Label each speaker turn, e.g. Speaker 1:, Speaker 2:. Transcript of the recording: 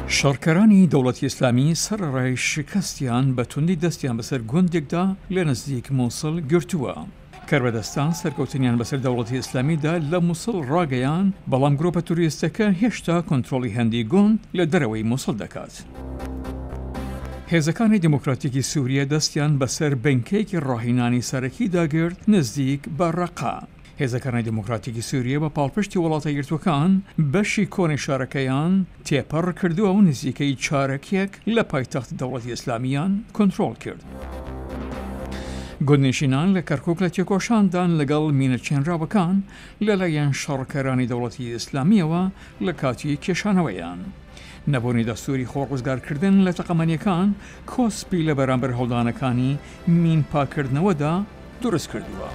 Speaker 1: شەڕکەرانی دەوڵەتی ئیسلامی سەرەڕای شکستیان بە توندی دەستیان بەسەر گوندێکدا لە نزدیک مووسڵ گرتووە. کەربەدەستان سەرکەوتنیان بەسەر دەوڵەتی ئیسلامیدا لە مووسڵ ڕاگەیان، بەڵام گرۆپە توریستەکە هێشتا کۆنتڕۆڵی هەندی گوند لە دەرەوەی مووسڵ دەکات. هێزەکانی دیموکراتیکی سووریە دەستیان بەسەر بنکەیەکی ڕاهێنانی سەرەکی داگرت نزدیک بە ڕەقا. هێزەکانی دیموکراتیکی سووریە بە پاڵپشتی وڵاتە یەکگرتووەکان بەشی کۆنی شارەکەیان تێپەڕ کردووە و نزیکەی چارەکێک لە پایتەخت دەوڵەتی ئیسلامیان کۆنتڕۆڵ کرد. گوندنشینان لە کەرکووک لە تێکۆشاندان لەگەڵ مینەچێنراوەکان لەلایەن شەڕکەرانی دەوڵەتی ئیسلامیەوە لە کاتی کێشانەوەیان. نەبوونی دەستوری خۆڕوزگارکردن لە تەقەمەنیەکان کۆسپی لە بەرامبەر هەڵدانەکانی مین پاکردنەوەدا دروست کردووە.